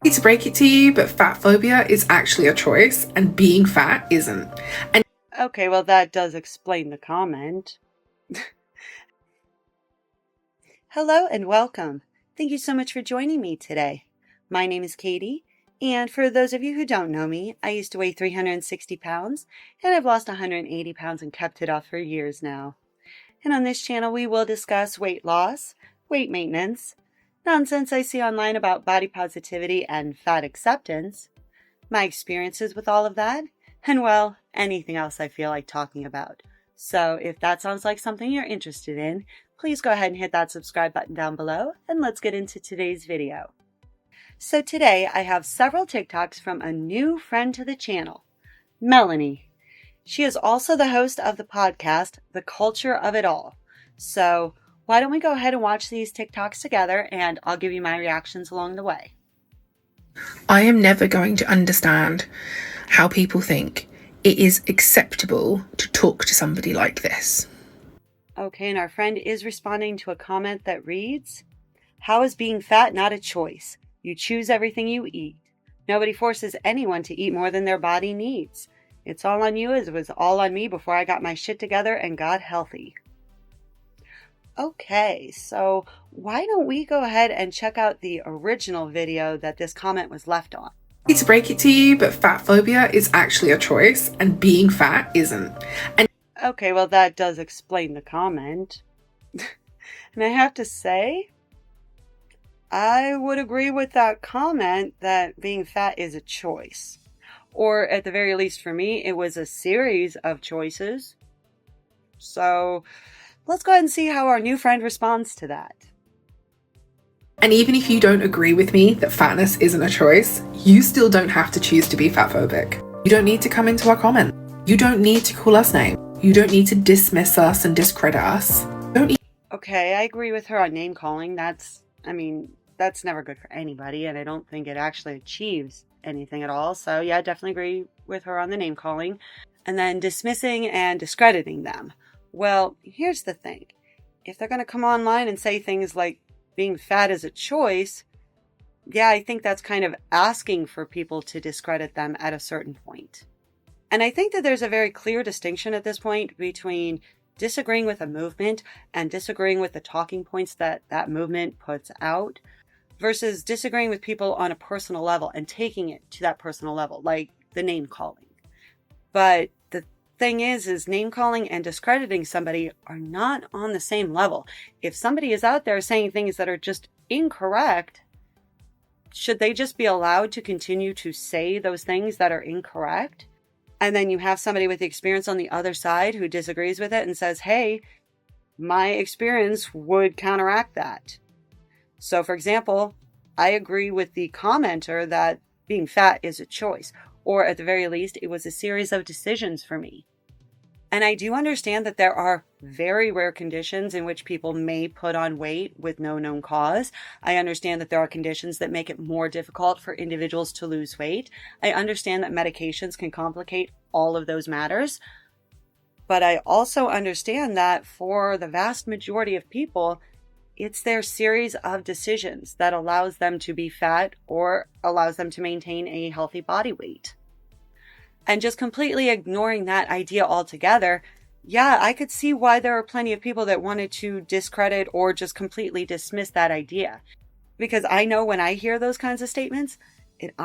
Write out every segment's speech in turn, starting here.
Hate to break it to you, but fat phobia is actually a choice, and being fat isn't. And Okay, well, that does explain the comment. Hello and welcome. Thank you so much for joining me today. My name is Katie, and for those of you who don't know me, I used to weigh 360 pounds, and I've lost 180 pounds and kept it off for years now. And on this channel, we will discuss weight loss, weight maintenance, nonsense I see online about body positivity and fat acceptance, my experiences with all of that, and well, anything else I feel like talking about. So if that sounds like something you're interested in, please go ahead and hit that subscribe button down below, and let's get into today's video. So today I have several TikToks from a new friend to the channel, Melanie. She is also the host of the podcast, The Culture of It All. So why don't we go ahead and watch these TikToks together, and I'll give you my reactions along the way. I am never going to understand how people think it is acceptable to talk to somebody like this. Okay, and our friend is responding to a comment that reads, "How is being fat not a choice? You choose everything you eat. Nobody forces anyone to eat more than their body needs. It's all on you as it was all on me before I got my shit together and got healthy." Okay, so why don't we go ahead and check out the original video that this comment was left on. Hate to break it to you, but fat phobia is actually a choice, and being fat isn't. Okay, well, that does explain the comment. And I have to say, I would agree with that comment that being fat is a choice. Or at the very least for me, it was a series of choices. So let's go ahead and see how our new friend responds to that. And even if you don't agree with me that fatness isn't a choice, you still don't have to choose to be fatphobic. You don't need to come into our comment. You don't need to call us names. You don't need to dismiss us and discredit us. Okay, I agree with her on name calling. That's never good for anybody, and I don't think it actually achieves anything at all. So yeah, I definitely agree with her on the name calling. And then dismissing and discrediting them. Well, here's the thing. If they're going to come online and say things like being fat is a choice, yeah, I think that's kind of asking for people to discredit them at a certain point. And I think that there's a very clear distinction at this point between disagreeing with a movement and disagreeing with the talking points that that movement puts out versus disagreeing with people on a personal level and taking it to that personal level, like the name calling. But the thing is name calling and discrediting somebody are not on the same level. If somebody is out there saying things that are just incorrect, should they just be allowed to continue to say those things that are incorrect? And then you have somebody with experience on the other side who disagrees with it and says, hey, my experience would counteract that. So for example, I agree with the commenter that being fat is a choice, or at the very least, it was a series of decisions for me. And I do understand that there are very rare conditions in which people may put on weight with no known cause. I understand that there are conditions that make it more difficult for individuals to lose weight. I understand that medications can complicate all of those matters. But I also understand that for the vast majority of people, it's their series of decisions that allows them to be fat or allows them to maintain a healthy body weight. And just completely ignoring that idea altogether, yeah, I could see why there are plenty of people that wanted to discredit or just completely dismiss that idea. Because I know when I hear those kinds of statements, it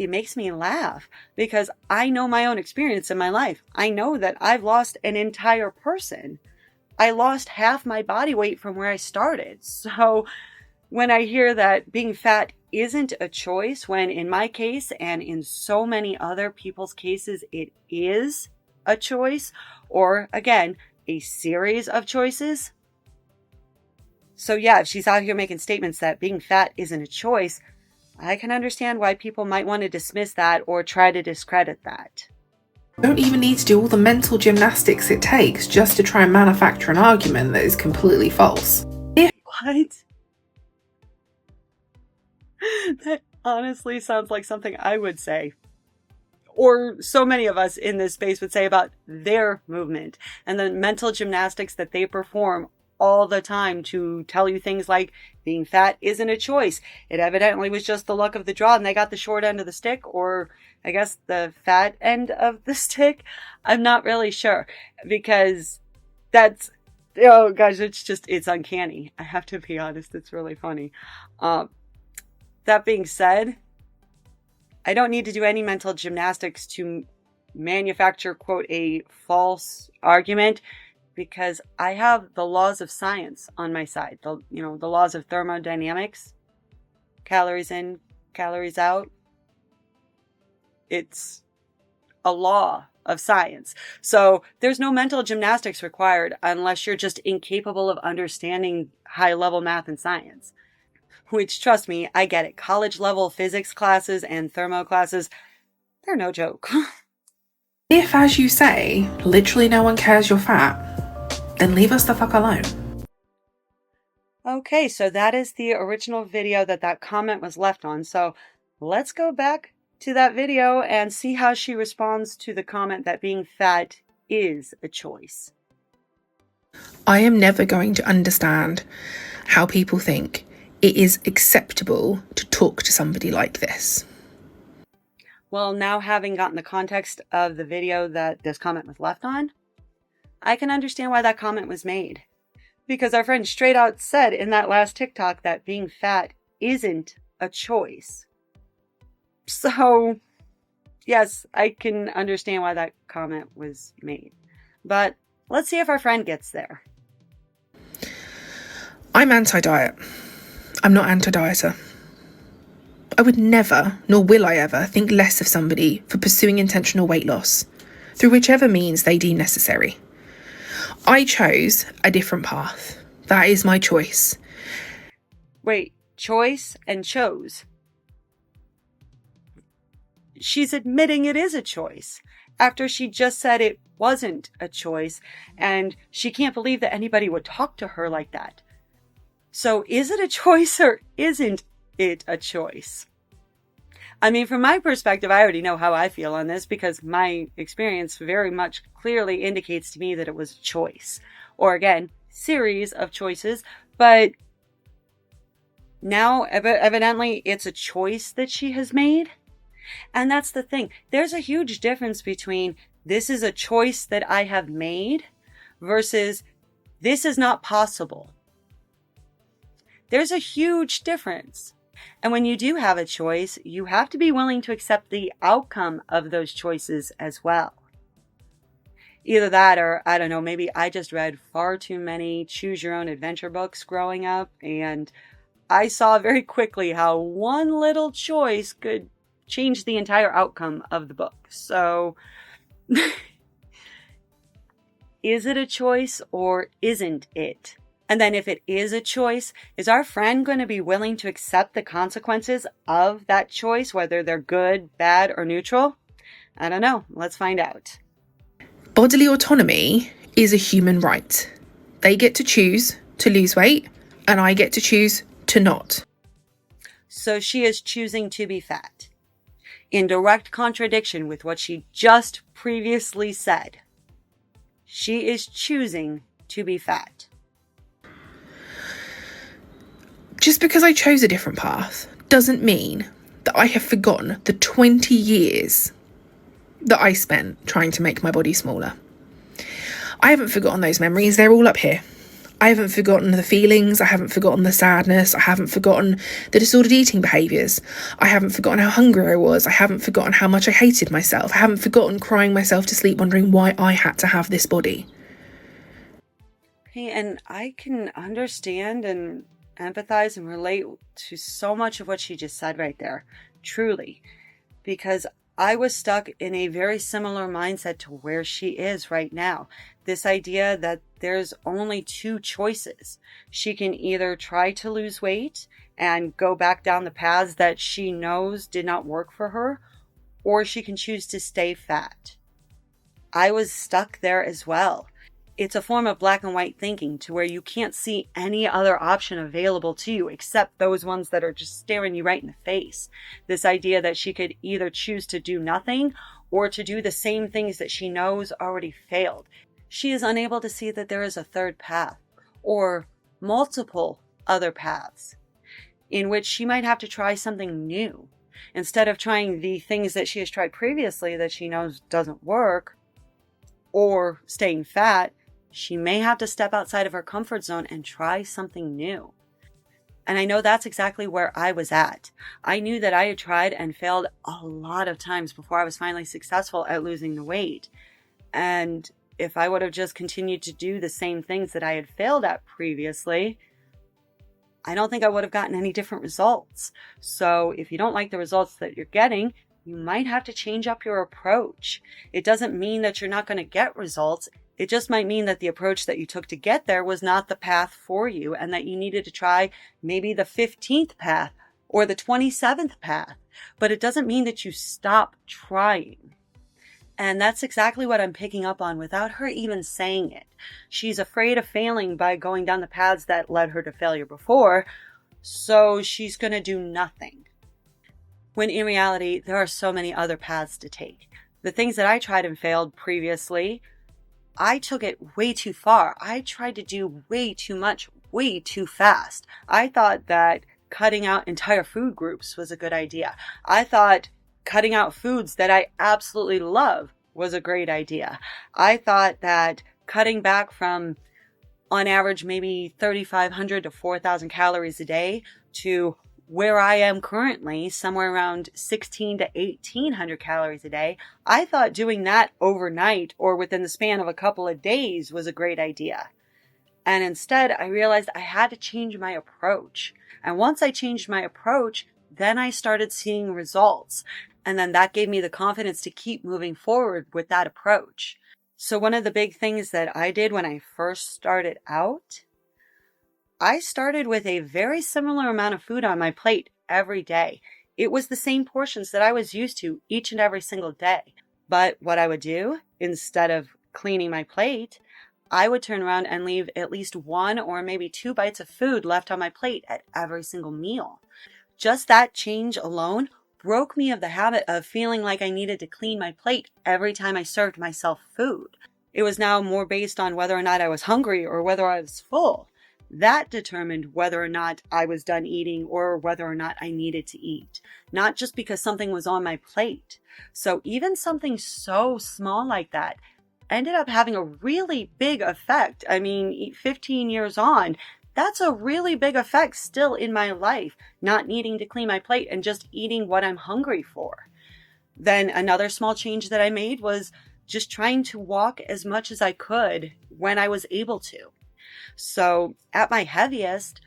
makes me laugh because I know my own experience in my life. I know that I've lost an entire person. I lost half my body weight from where I started. So when I hear that being fat isn't a choice, when in my case and in so many other people's cases, it is a choice, or again, a series of choices. So yeah, if she's out here making statements that being fat isn't a choice, I can understand why people might want to dismiss that or try to discredit that. You don't even need to do all the mental gymnastics it takes just to try and manufacture an argument that is completely false. What? That honestly sounds like something I would say. Or so many of us in this space would say about their movement and the mental gymnastics that they perform all the time to tell you things like being fat isn't a choice. It evidently was just the luck of the draw and they got the short end of the stick, or I guess the fat end of the stick. I'm not really sure, because that's, oh gosh, it's uncanny. I have to be honest. It's really funny. That being said, I don't need to do any mental gymnastics to manufacture, quote, a false argument, because I have the laws of science on my side. The laws of thermodynamics, calories in, calories out. It's a law of science. So there's no mental gymnastics required unless you're just incapable of understanding high-level math and science. Which, trust me, I get it. College-level physics classes and thermo classes, they're no joke. If, as you say, literally no one cares you're fat, then leave us the fuck alone. Okay, so that is the original video that comment was left on. So let's go back to that video and see how she responds to the comment that being fat is a choice. I am never going to understand how people think it is acceptable to talk to somebody like this. Well, now having gotten the context of the video that this comment was left on, I can understand why that comment was made. Because our friend straight out said in that last TikTok that being fat isn't a choice. So, yes, I can understand why that comment was made. But let's see if our friend gets there. I'm anti-diet. I'm not anti-dieter. I would never, nor will I ever, think less of somebody for pursuing intentional weight loss, through whichever means they deem necessary. I chose a different path. That is my choice. Wait, choice and chose? She's admitting it is a choice, after she just said it wasn't a choice, and she can't believe that anybody would talk to her like that. So is it a choice or isn't it a choice? I mean, from my perspective, I already know how I feel on this, because my experience very much clearly indicates to me that it was a choice. Or again, series of choices, but now evidently it's a choice that she has made. And that's the thing. There's a huge difference between this is a choice that I have made versus this is not possible. There's a huge difference. And when you do have a choice, you have to be willing to accept the outcome of those choices as well. Either that, or I don't know, maybe I just read far too many choose your own adventure books growing up, and I saw very quickly how one little choice could change the entire outcome of the book. So is it a choice or isn't it? And then if it is a choice, is our friend going to be willing to accept the consequences of that choice, whether they're good, bad, or neutral? I don't know. Let's find out. Bodily autonomy is a human right. They get to choose to lose weight, and I get to choose to not. So she is choosing to be fat, in direct contradiction with what she just previously said. She is choosing to be fat. Just because I chose a different path doesn't mean that I have forgotten the 20 years that I spent trying to make my body smaller. I haven't forgotten those memories. They're all up here. I haven't forgotten the feelings. I haven't forgotten the sadness. I haven't forgotten the disordered eating behaviours. I haven't forgotten how hungry I was. I haven't forgotten how much I hated myself. I haven't forgotten crying myself to sleep wondering why I had to have this body. Okay, and I can understand and empathize and relate to so much of what she just said right there, truly, because I was stuck in a very similar mindset to where she is right now. This idea that there's only two choices. She can either try to lose weight and go back down the paths that she knows did not work for her, or she can choose to stay fat. I was stuck there as well. It's a form of black and white thinking to where you can't see any other option available to you except those ones that are just staring you right in the face. This idea that she could either choose to do nothing or to do the same things that she knows already failed. She is unable to see that there is a third path, or multiple other paths in which she might have to try something new. Instead of trying the things that she has tried previously that she knows doesn't work, or staying fat, she may have to step outside of her comfort zone and try something new. And I know that's exactly where I was at. I knew that I had tried and failed a lot of times before I was finally successful at losing the weight. And if I would have just continued to do the same things that I had failed at previously, I don't think I would have gotten any different results. So if you don't like the results that you're getting, you might have to change up your approach. It doesn't mean that you're not going to get results. It just might mean that the approach that you took to get there was not the path for you, and that you needed to try maybe the 15th path or the 27th path. But it doesn't mean that you stop trying. And that's exactly what I'm picking up on without her even saying it. She's afraid of failing by going down the paths that led her to failure before, so she's going to do nothing. When in reality, there are so many other paths to take. The things that I tried and failed previously, I took it way too far. I tried to do way too much, way too fast. I thought that cutting out entire food groups was a good idea. I thought cutting out foods that I absolutely love was a great idea. I thought that cutting back from, on average, maybe 3,500 to 4,000 calories a day to where I am currently, somewhere around 1,600 to 1,800 calories a day, I thought doing that overnight or within the span of a couple of days was a great idea. And instead, I realized I had to change my approach. And once I changed my approach, then I started seeing results. And then that gave me the confidence to keep moving forward with that approach. So one of the big things that I did when I first started out, I started with a very similar amount of food on my plate every day. It was the same portions that I was used to each and every single day. But what I would do, instead of cleaning my plate, I would turn around and leave at least 1 or maybe 2 bites of food left on my plate at every single meal. Just that change alone broke me of the habit of feeling like I needed to clean my plate every time I served myself food. It was now more based on whether or not I was hungry or whether I was full. That determined whether or not I was done eating or whether or not I needed to eat, not just because something was on my plate. So even something so small like that ended up having a really big effect. I mean, 15 years on, that's a really big effect still in my life, not needing to clean my plate and just eating what I'm hungry for. Then another small change that I made was just trying to walk as much as I could when I was able to. So at my heaviest,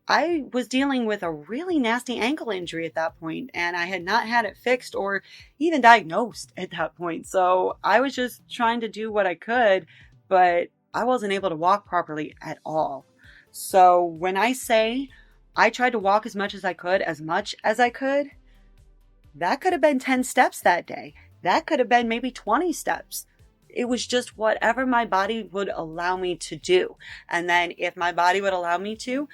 I was dealing with a really nasty ankle injury at that point, and I had not had it fixed or even diagnosed at that point. So I was just trying to do what I could, but I wasn't able to walk properly at all. So when I say I tried to walk as much as I could, that could have been 10 steps that day. That could have been maybe 20 steps. It was just whatever my body would allow me to do. And then if my body would allow me to,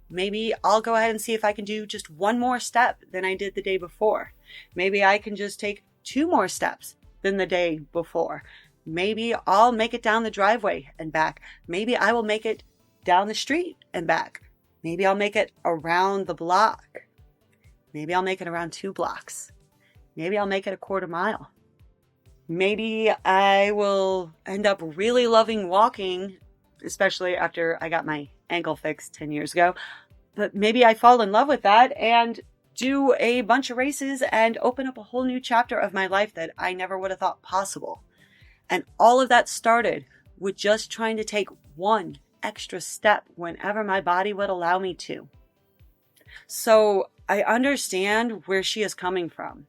maybe I'll go ahead and see if I can do just 1 more step than I did the day before. Maybe I can just take 2 more steps than the day before. Maybe I'll make it down the driveway and back. Maybe I will make it down the street and back. Maybe I'll make it around the block. Maybe I'll make it around 2 blocks. Maybe I'll make it a quarter mile. Maybe I will end up really loving walking, especially after I got my ankle fixed 10 years ago. But maybe I fall in love with that and do a bunch of races and open up a whole new chapter of my life that I never would have thought possible. And all of that started with just trying to take 1 extra step whenever my body would allow me to. So I understand where she is coming from.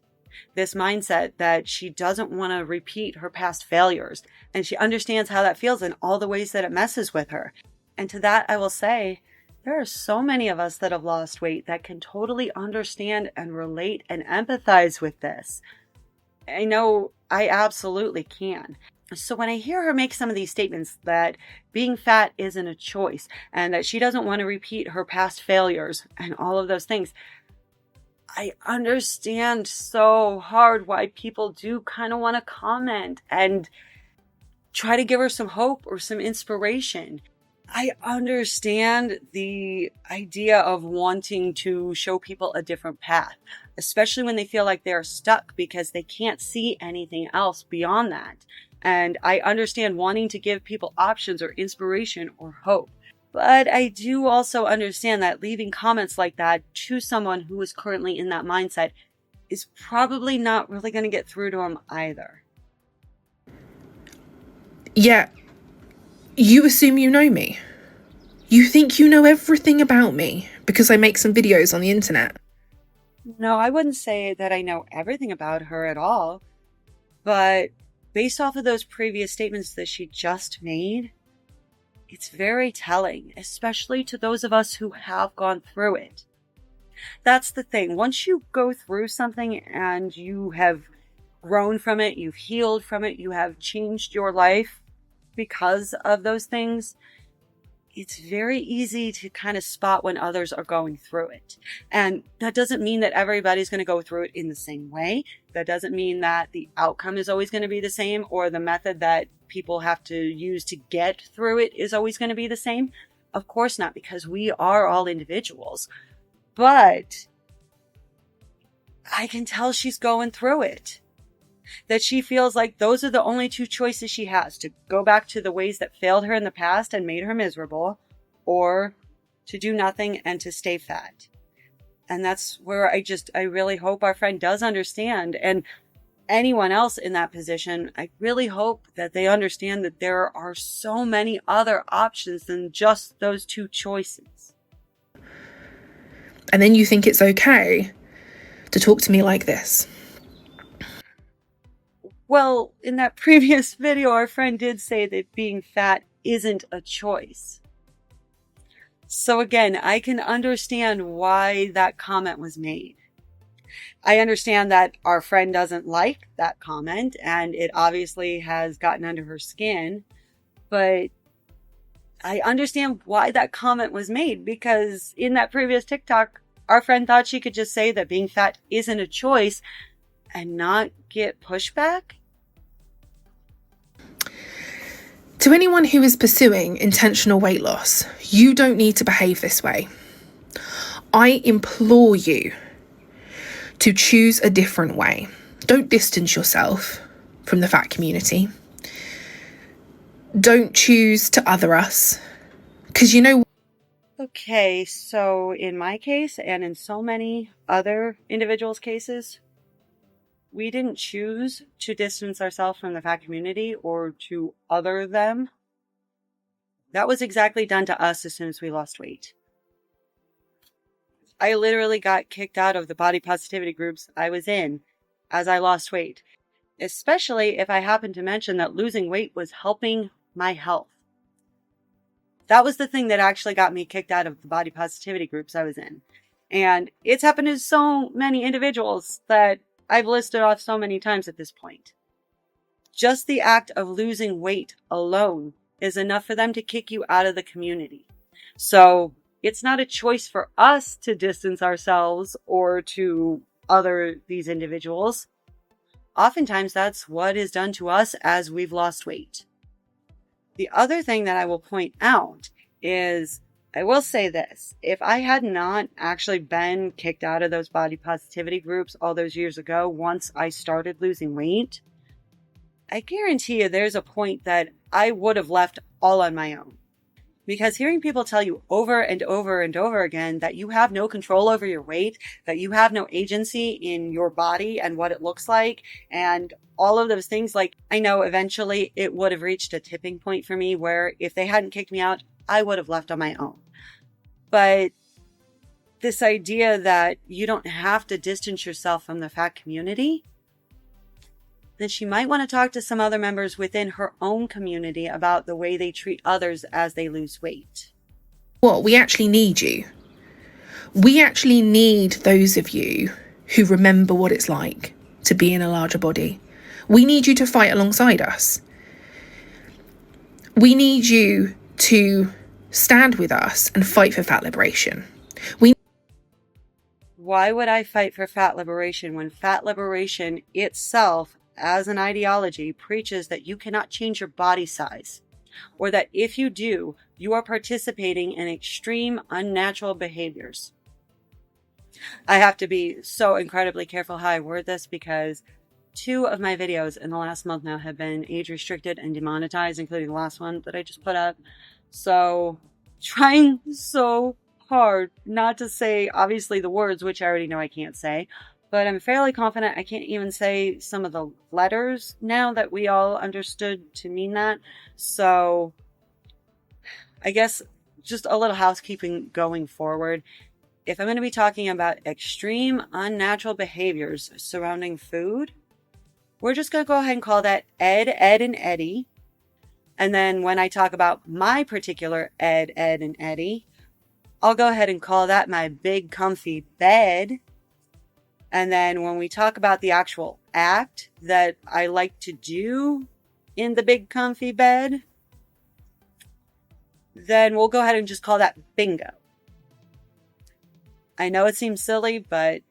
This mindset that she doesn't want to repeat her past failures, and she understands how that feels in all the ways that it messes with her. And to that, I will say, there are so many of us that have lost weight that can totally understand and relate and empathize with this. I know I absolutely can. So when I hear her make some of these statements that being fat isn't a choice and that she doesn't want to repeat her past failures and all of those things, I understand so hard why people do kind of want to comment and try to give her some hope or some inspiration. I understand the idea of wanting to show people a different path, especially when they feel like they're stuck because they can't see anything else beyond that. And I understand wanting to give people options or inspiration or hope. But I do also understand that leaving comments like that to someone who is currently in that mindset is probably not really going to get through to them either. Yeah, you assume you know me. You think you know everything about me because I make some videos on the internet. No, I wouldn't say that I know everything about her at all, but based off of those previous statements that she just made, it's very telling, especially to those of us who have gone through it. That's the thing. Once you go through something and you have grown from it, you've healed from it, you have changed your life because of those things, it's very easy to kind of spot when others are going through it. And that doesn't mean that everybody's going to go through it in the same way. That doesn't mean that the outcome is always going to be the same, or the method that people have to use to get through it is always going to be the same. Of course not, because we are all individuals. But I can tell she's going through it. That she feels like those are the only two choices she has: to go back to the ways that failed her in the past and made her miserable, or to do nothing and to stay fat. And that's where I really hope our friend does understand. And anyone else in that position, I really hope that they understand that there are so many other options than just those two choices. And then you think it's okay to talk to me like this. Well, in that previous video, our friend did say that being fat isn't a choice. So again, I can understand why that comment was made. I understand that our friend doesn't like that comment, and it obviously has gotten under her skin, but I understand why that comment was made, because in that previous TikTok, our friend thought she could just say that being fat isn't a choice and not get pushback. To anyone who is pursuing intentional weight loss, you don't need to behave this way. I implore you to choose a different way. Don't distance yourself from the fat community. Don't choose to other us, because you know. Okay, so in my case and in so many other individuals' cases, we didn't choose to distance ourselves from the fat community or to other them. That was exactly done to us as soon as we lost weight. I literally got kicked out of the body positivity groups I was in as I lost weight, especially if I happened to mention that losing weight was helping my health. That was the thing that actually got me kicked out of the body positivity groups I was in. And it's happened to so many individuals that I've listed off so many times at this point. Just the act of losing weight alone is enough for them to kick you out of the community. So it's not a choice for us to distance ourselves or to other these individuals. Oftentimes that's what is done to us as we've lost weight. The other thing that I will point out is, I will say this: if I had not actually been kicked out of those body positivity groups all those years ago, once I started losing weight, I guarantee you there's a point that I would have left all on my own. Because hearing people tell you over and over and over again that you have no control over your weight, that you have no agency in your body and what it looks like, and all of those things, like, I know eventually it would have reached a tipping point for me where if they hadn't kicked me out, I would have left on my own. But this idea that you don't have to distance yourself from the fat community, then she might want to talk to some other members within her own community about the way they treat others as they lose weight. What? We actually need you. We actually need those of you who remember what it's like to be in a larger body. We need you to fight alongside us. We need you to stand with us and fight for fat liberation. Why would I fight for fat liberation when fat liberation itself, as an ideology, preaches that you cannot change your body size? or that if you do, you are participating in extreme unnatural behaviors. I have to be so incredibly careful how I word this because 2 of my videos in the last month now have been age restricted and demonetized, including the last one that I just put up. So trying so hard not to say obviously the words, which I already know I can't say, but I'm fairly confident I can't even say some of the letters now that we all understood to mean that. So I guess just a little housekeeping going forward. If I'm going to be talking about extreme unnatural behaviors surrounding food, we're just going to go ahead and call that Ed, Ed, and Eddie. And then when I talk about my particular Ed, Ed, and Eddie, I'll go ahead and call that my big comfy bed. And then when we talk about the actual act that I like to do in the big comfy bed, then we'll go ahead and just call that bingo. I know it seems silly, but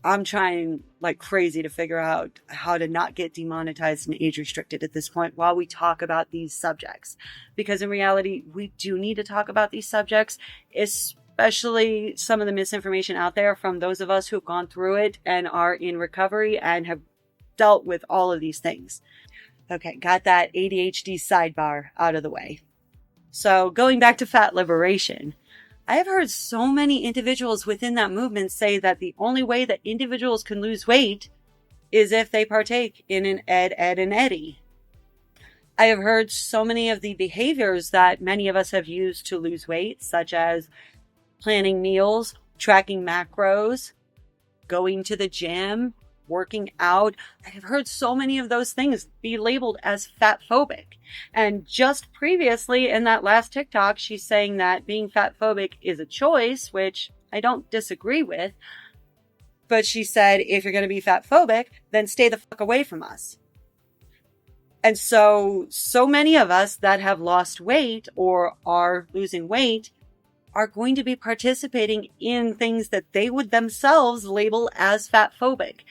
I'm trying like crazy to figure out how to not get demonetized and age restricted at this point while we talk about these subjects. Because in reality, we do need to talk about these subjects, especially some of the misinformation out there from those of us who have gone through it and are in recovery and have dealt with all of these things. Okay, got that ADHD sidebar out of the way. So going back to fat liberation, I have heard so many individuals within that movement say that the only way that individuals can lose weight is if they partake in an Ed, Ed, and Eddie. I have heard so many of the behaviors that many of us have used to lose weight, such as planning meals, tracking macros, going to the gym, working out. I have heard so many of those things be labeled as fat phobic. And just previously in that last TikTok, she's saying that being fat phobic is a choice, which I don't disagree with. But she said, if you're going to be fat phobic, then stay the fuck away from us. And so many of us that have lost weight or are losing weight are going to be participating in things that they would themselves label as fat phobic.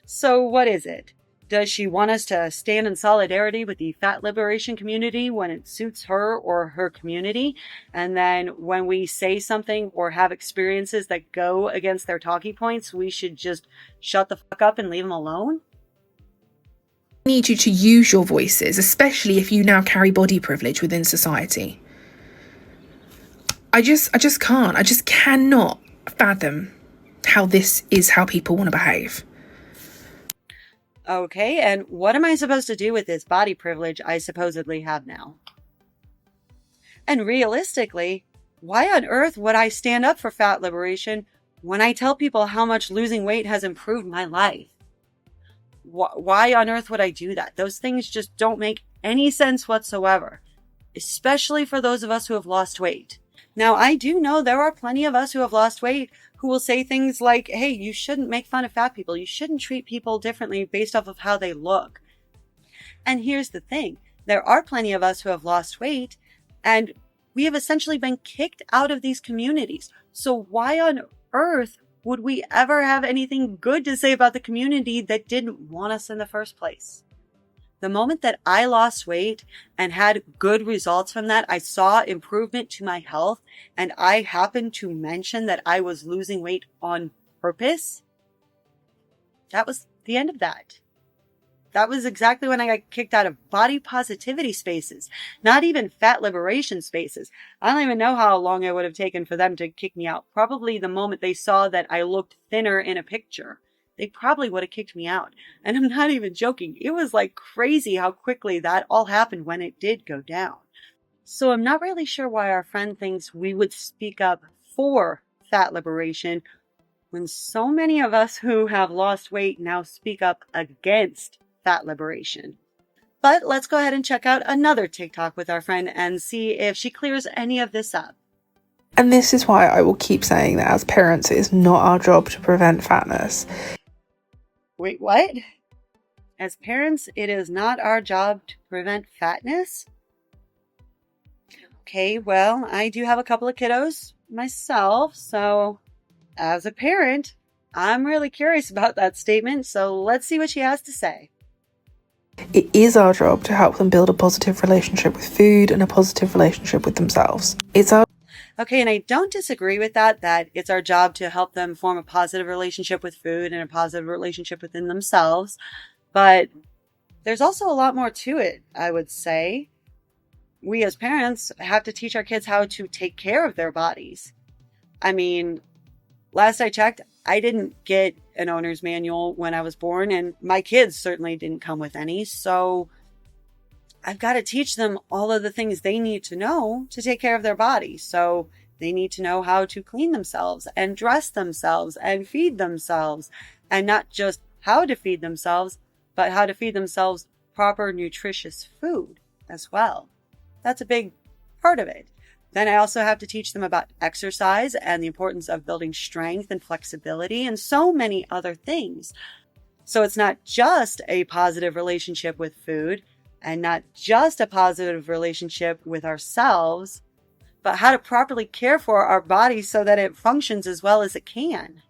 So what is it? Does she want us to stand in solidarity with the fat liberation community when it suits her or her community? And then when we say something or have experiences that go against their talking points, we should just shut the fuck up and leave them alone? I need you to use your voices, especially if you now carry body privilege within society. I just can't. I just cannot fathom how this is how people want to behave. Okay, and what am I supposed to do with this body privilege I supposedly have now? And realistically, why on earth would I stand up for fat liberation when I tell people how much losing weight has improved my life? Why on earth would I do that? Those things just don't make any sense whatsoever, especially for those of us who have lost weight. Now, I do know there are plenty of us who have lost weight who will say things like, hey, you shouldn't make fun of fat people. You shouldn't treat people differently based off of how they look. And here's the thing. There are plenty of us who have lost weight, and we have essentially been kicked out of these communities. So why on earth would we ever have anything good to say about the community that didn't want us in the first place? The moment that I lost weight and had good results from that, I saw improvement to my health, and I happened to mention that I was losing weight on purpose. That was the end of that. That was exactly when I got kicked out of body positivity spaces, not even fat liberation spaces. I don't even know how long it would have taken for them to kick me out. Probably the moment they saw that I looked thinner in a picture. They probably would have kicked me out. And I'm not even joking. It was like crazy how quickly that all happened when it did go down. So I'm not really sure why our friend thinks we would speak up for fat liberation when so many of us who have lost weight now speak up against fat liberation. But let's go ahead and check out another TikTok with our friend and see if she clears any of this up. And this is why I will keep saying that as parents, it is not our job to prevent fatness. Wait, what? As parents, it is not our job to prevent fatness? Okay, well, I do have a couple of kiddos myself, so as a parent, I'm really curious about that statement, so let's see what she has to say. It is our job to help them build a positive relationship with food and a positive relationship with themselves. Okay, and I don't disagree with that it's our job to help them form a positive relationship with food and a positive relationship within themselves. But there's also a lot more to it, I would say. We as parents have to teach our kids how to take care of their bodies. I mean, last I checked, I didn't get an owner's manual when I was born, and my kids certainly didn't come with any. So I've got to teach them all of the things they need to know to take care of their body. So they need to know how to clean themselves and dress themselves and feed themselves, and not just how to feed themselves, but how to feed themselves proper, nutritious food as well. That's a big part of it. Then I also have to teach them about exercise and the importance of building strength and flexibility and so many other things. So it's not just a positive relationship with food and not just a positive relationship with ourselves, but how to properly care for our body so that it functions as well as it can.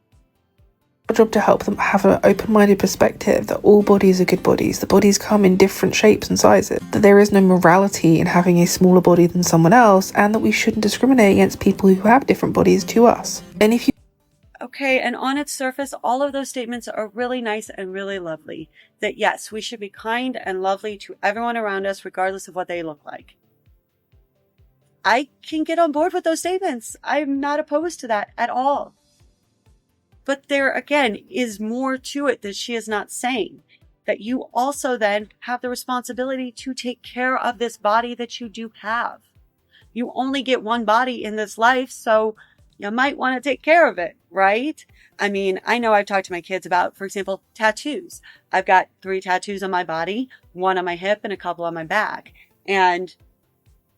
Our job to help them have an open-minded perspective that all bodies are good bodies, that bodies come in different shapes and sizes, that there is no morality in having a smaller body than someone else, and that we shouldn't discriminate against people who have different bodies to us. Okay, and on its surface, all of those statements are really nice and really lovely. That yes, we should be kind and lovely to everyone around us, regardless of what they look like. I can get on board with those statements. I'm not opposed to that at all. But there, again, is more to it that she is not saying. That you also then have the responsibility to take care of this body that you do have. You only get one body in this life, so you might want to take care of it, right? I mean, I know I've talked to my kids about, for example, tattoos. I've got 3 tattoos on my body, 1 on my hip and a couple on my back. And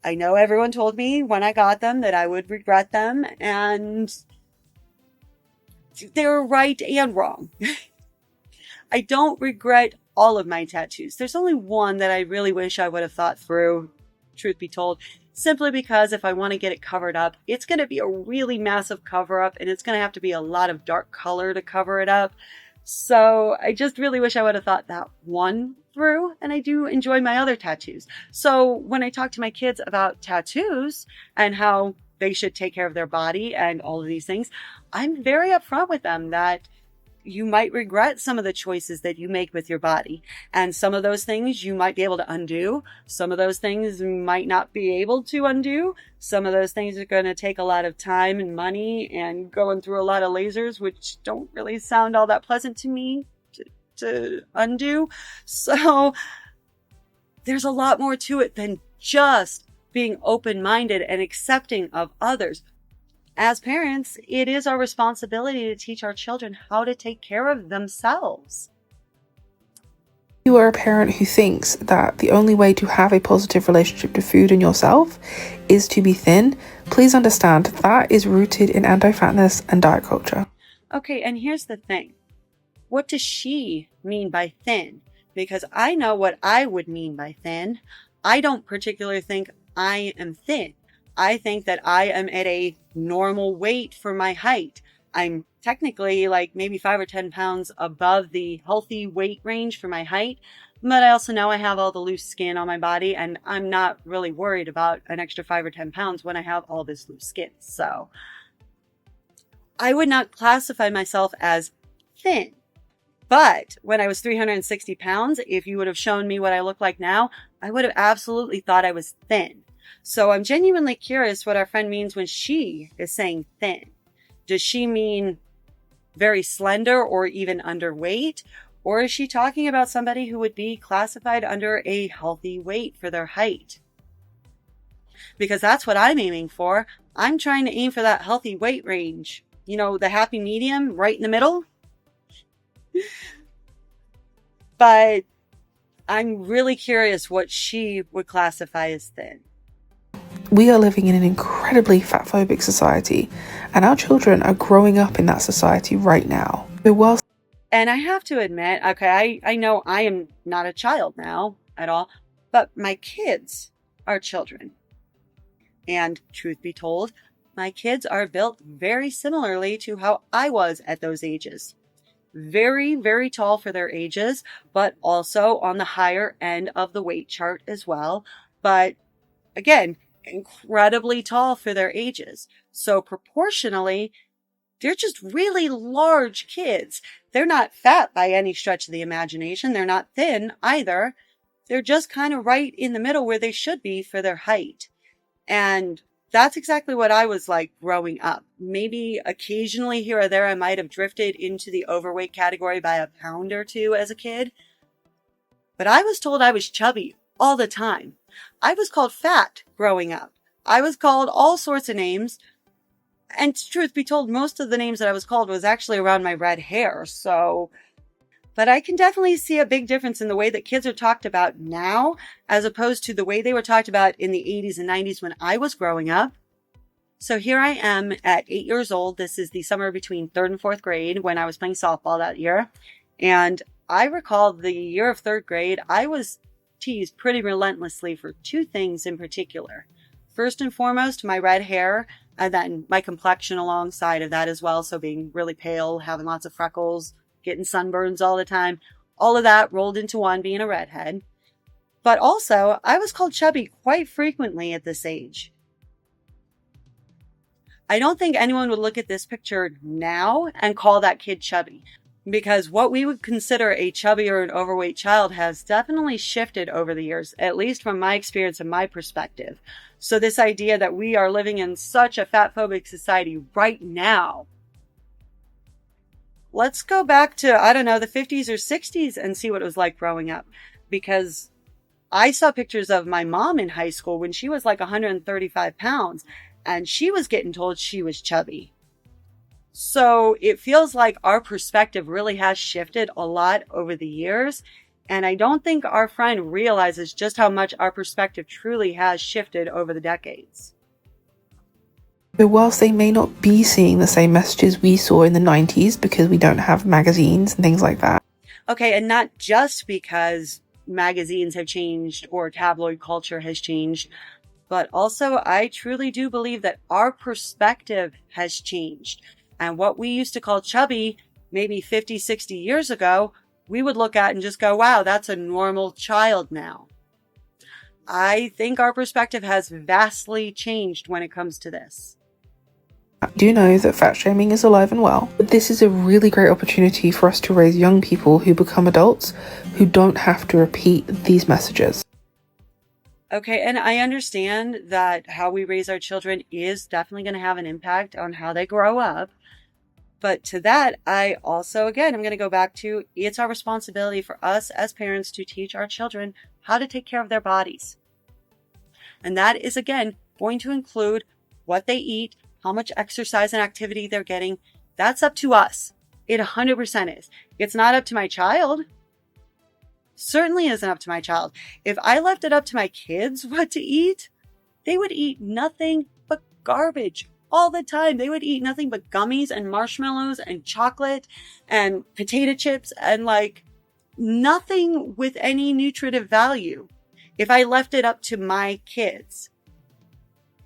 I know everyone told me when I got them that I would regret them, and they were right and wrong. I don't regret all of my tattoos. There's only one that I really wish I would have thought through, truth be told, simply because if I want to get it covered up, it's going to be a really massive cover up, and it's going to have to be a lot of dark color to cover it up. So I just really wish I would have thought that one through, and I do enjoy my other tattoos. So when I talk to my kids about tattoos and how they should take care of their body and all of these things, I'm very upfront with them that you might regret some of the choices that you make with your body. And some of those things you might be able to undo. Some of those things you might not be able to undo. Some of those things are going to take a lot of time and money and going through a lot of lasers, which don't really sound all that pleasant to me to undo. So there's a lot more to it than just being open-minded and accepting of others. As parents, it is our responsibility to teach our children how to take care of themselves. If you are a parent who thinks that the only way to have a positive relationship to food and yourself is to be thin, please understand that is rooted in anti-fatness and diet culture. Okay, and here's the thing. What does she mean by thin? Because I know what I would mean by thin. I don't particularly think I am thin. I think that I am at a normal weight for my height. I'm technically like maybe 5 or 10 pounds above the healthy weight range for my height. But I also know I have all the loose skin on my body, and I'm not really worried about an extra 5 or 10 pounds when I have all this loose skin. So I would not classify myself as thin. But when I was 360 pounds, if you would have shown me what I look like now, I would have absolutely thought I was thin. So I'm genuinely curious what our friend means when she is saying thin. Does she mean very slender or even underweight? Or is she talking about somebody who would be classified under a healthy weight for their height? Because that's what I'm aiming for. I'm trying to aim for that healthy weight range. You know, the happy medium right in the middle. But I'm really curious what she would classify as thin. We are living in an incredibly fatphobic society, and our children are growing up in that society right now. And I have to admit, okay, I know I am not a child now at all, but my kids are children. And truth be told, my kids are built very similarly to how I was at those ages. very, very tall for their ages, but also on the higher end of the weight chart as well. But again, incredibly tall for their ages. So proportionally, they're just really large kids. They're not fat by any stretch of the imagination. They're not thin either. They're just kind of right in the middle where they should be for their height. And that's exactly what I was like growing up. Maybe occasionally here or there, I might have drifted into the overweight category by a pound or two as a kid. But I was told I was chubby all the time. I was called fat growing up. I was called all sorts of names. And truth be told, most of the names that I was called was actually around my red hair. But I can definitely see a big difference in the way that kids are talked about now, as opposed to the way they were talked about in the 80s and 90s when I was growing up. So here I am at 8 years old. This is the summer between 3rd and 4th grade when I was playing softball that year. And I recall the year of 3rd grade, I was teased pretty relentlessly for 2 things in particular. First and foremost, my red hair, and then my complexion alongside of that as well. So being really pale, having lots of freckles, getting sunburns all the time. All of that rolled into one, being a redhead. But also, I was called chubby quite frequently at this age. I don't think anyone would look at this picture now and call that kid chubby, because what we would consider a chubby or an overweight child has definitely shifted over the years, at least from my experience and my perspective. So this idea that we are living in such a fat-phobic society right now, let's go back to, I don't know, the 50s or 60s and see what it was like growing up. Because I saw pictures of my mom in high school when she was like 135 pounds and she was getting told she was chubby. So it feels like our perspective really has shifted a lot over the years. And I don't think our friend realizes just how much our perspective truly has shifted over the decades. But whilst they may not be seeing the same messages we saw in the 90s because we don't have magazines and things like that. Okay, and not just because magazines have changed or tabloid culture has changed, but also I truly do believe that our perspective has changed. And what we used to call chubby maybe 50, 60 years ago, we would look at and just go, wow, that's a normal child now. I think our perspective has vastly changed when it comes to this. I do know that fat shaming is alive and well, but this is a really great opportunity for us to raise young people who become adults who don't have to repeat these messages. Okay, and I understand that how we raise our children is definitely going to have an impact on how they grow up. But to that, I also, again, I'm going to go back to, it's our responsibility for us as parents to teach our children how to take care of their bodies. And that is, again, going to include what they eat, how much exercise and activity they're getting. That's up to us. It 100% is. It's not up to my child. Certainly isn't up to my child. If I left it up to my kids what to eat, they would eat nothing but garbage all the time. They would eat nothing but gummies and marshmallows and chocolate and potato chips and like nothing with any nutritive value if I left it up to my kids.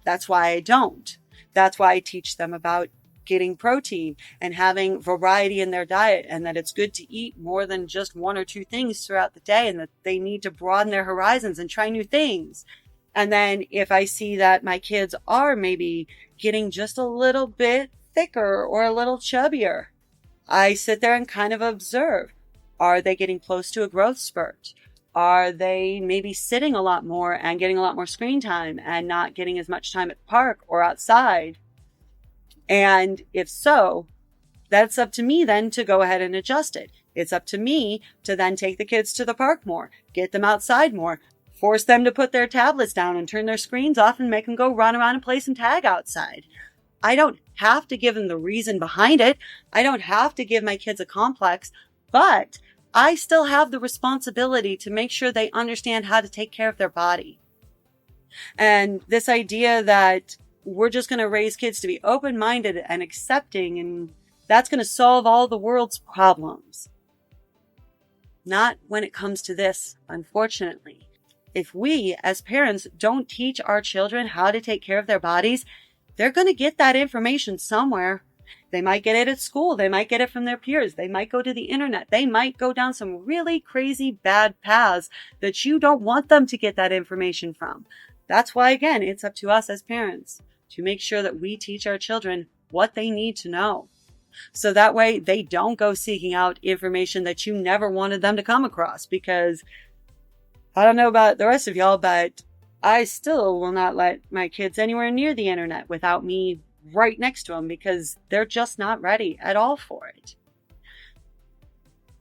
That's why I don't. That's why I teach them about getting protein and having variety in their diet, and that it's good to eat more than just 1 or 2 things throughout the day, and that they need to broaden their horizons and try new things. And then if I see that my kids are maybe getting just a little bit thicker or a little chubbier, I sit there and kind of observe. Are they getting close to a growth spurt? Are they maybe sitting a lot more and getting a lot more screen time and not getting as much time at the park or outside? And if so, that's up to me then to go ahead and adjust it. It's up to me to then take the kids to the park more, get them outside more, force them to put their tablets down and turn their screens off and make them go run around and play some tag outside. I don't have to give them the reason behind it. I don't have to give my kids a complex, but I still have the responsibility to make sure they understand how to take care of their body. And this idea that we're just going to raise kids to be open-minded and accepting, and that's going to solve all the world's problems. Not when it comes to this, unfortunately. If we, as parents, don't teach our children how to take care of their bodies, they're going to get that information somewhere. They might get it at school. They might get it from their peers. They might go to the internet. They might go down some really crazy bad paths that you don't want them to get that information from. That's why, again, it's up to us as parents to make sure that we teach our children what they need to know. So that way they don't go seeking out information that you never wanted them to come across. Because I don't know about the rest of y'all, but I still will not let my kids anywhere near the internet without me right next to them, because they're just not ready at all for it.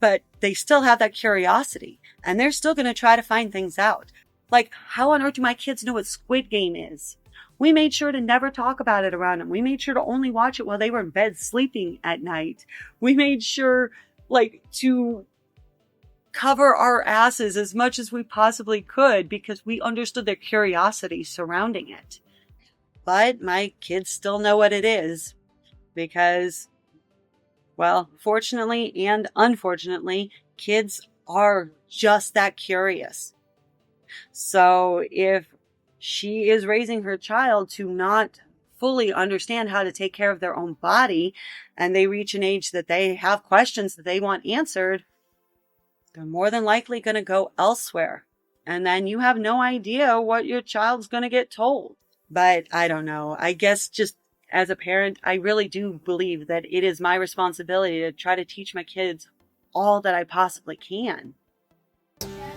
But they still have that curiosity, and they're still going to try to find things out. Like, how on earth do my kids know what Squid Game is? We made sure to never talk about it around them. We made sure to only watch it while they were in bed sleeping at night. We made sure, to cover our asses as much as we possibly could because we understood their curiosity surrounding it. But my kids still know what it is because, well, fortunately and unfortunately, kids are just that curious. So if she is raising her child to not fully understand how to take care of their own body, and they reach an age that they have questions that they want answered, they're more than likely going to go elsewhere. And then you have no idea what your child's going to get told. But I don't know. I guess just as a parent, I really do believe that it is my responsibility to try to teach my kids all that I possibly can.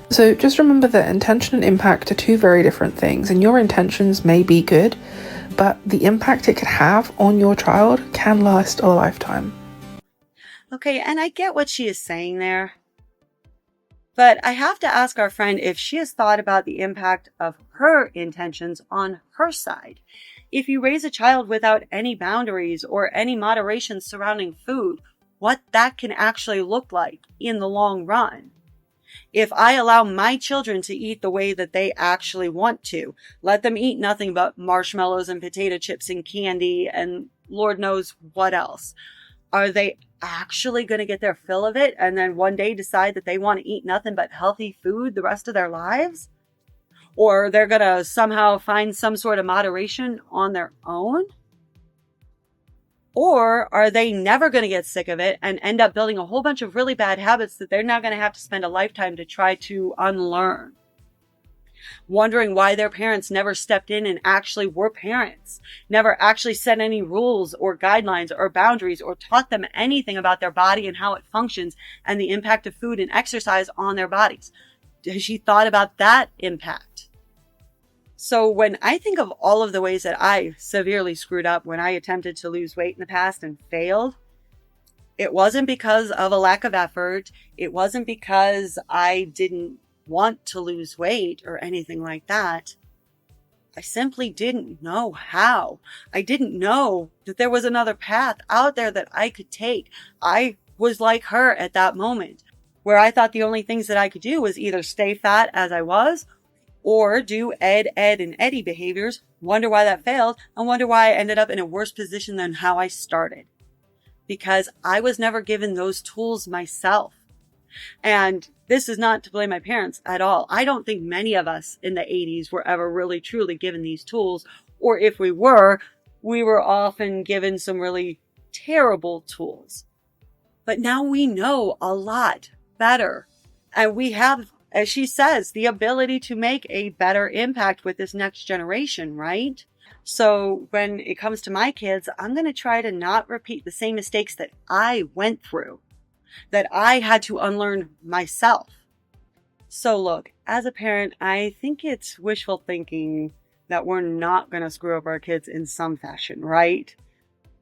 So just remember that intention and impact are two very different things, and your intentions may be good, but the impact it could have on your child can last a lifetime. Okay, and I get what she is saying there. But I have to ask our friend if she has thought about the impact of her intentions on her side. If you raise a child without any boundaries or any moderation surrounding food, what that can actually look like in the long run. If I allow my children to eat the way that they actually want to, let them eat nothing but marshmallows and potato chips and candy and Lord knows what else, are they actually going to get their fill of it and then one day decide that they want to eat nothing but healthy food the rest of their lives? Or they're going to somehow find some sort of moderation on their own? Or are they never going to get sick of it and end up building a whole bunch of really bad habits that they're now going to have to spend a lifetime to try to unlearn? Wondering why their parents never stepped in and actually were parents, never actually set any rules or guidelines or boundaries or taught them anything about their body and how it functions and the impact of food and exercise on their bodies. Has she thought about that impact? So when I think of all of the ways that I severely screwed up when I attempted to lose weight in the past and failed, it wasn't because of a lack of effort. It wasn't because I didn't want to lose weight or anything like that. I simply didn't know how. I didn't know that there was another path out there that I could take. I was like her at that moment, where I thought the only things that I could do was either stay fat as I was or do Ed, and Eddie behaviors, wonder why that failed, and wonder why I ended up in a worse position than how I started. Because I was never given those tools myself. And this is not to blame my parents at all. I don't think many of us in the 80s were ever really truly given these tools. Or if we were often given some really terrible tools. But now we know a lot better. And we have, as she says, the ability to make a better impact with this next generation, right? So when it comes to my kids, I'm going to try to not repeat the same mistakes that I went through, that I had to unlearn myself. So look, as a parent, I think it's wishful thinking that we're not going to screw up our kids in some fashion, right?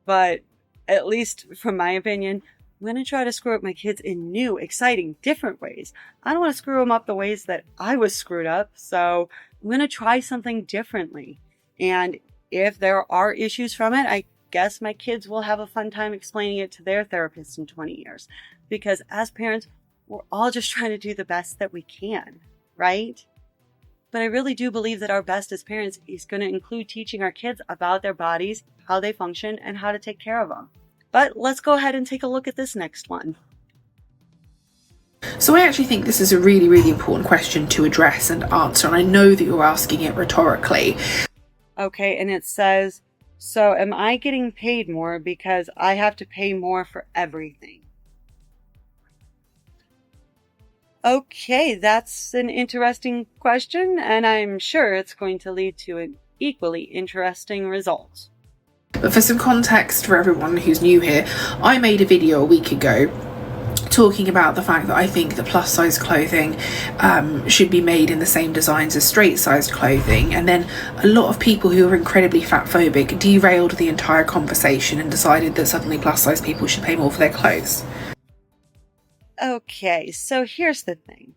But at least from my opinion, I'm going to try to screw up my kids in new, exciting, different ways. I don't want to screw them up the ways that I was screwed up. So I'm going to try something differently. And if there are issues from it, I guess my kids will have a fun time explaining it to their therapist in 20 years. Because as parents, we're all just trying to do the best that we can, right? But I really do believe that our best as parents is going to include teaching our kids about their bodies, how they function, and how to take care of them. But let's go ahead and take a look at this next one. So I actually think this is a really, really important question to address and answer, and I know that you're asking it rhetorically. Okay, and it says, So am I getting paid more because I have to pay more for everything? Okay, that's an interesting question, and I'm sure it's going to lead to an equally interesting result. But for some context for everyone who's new here, I made a video a week ago talking about the fact that I think that plus size clothing should be made in the same designs as straight sized clothing, and then a lot of people who are incredibly fat phobic derailed the entire conversation and decided that suddenly plus size people should pay more for their clothes. Okay, so here's the thing.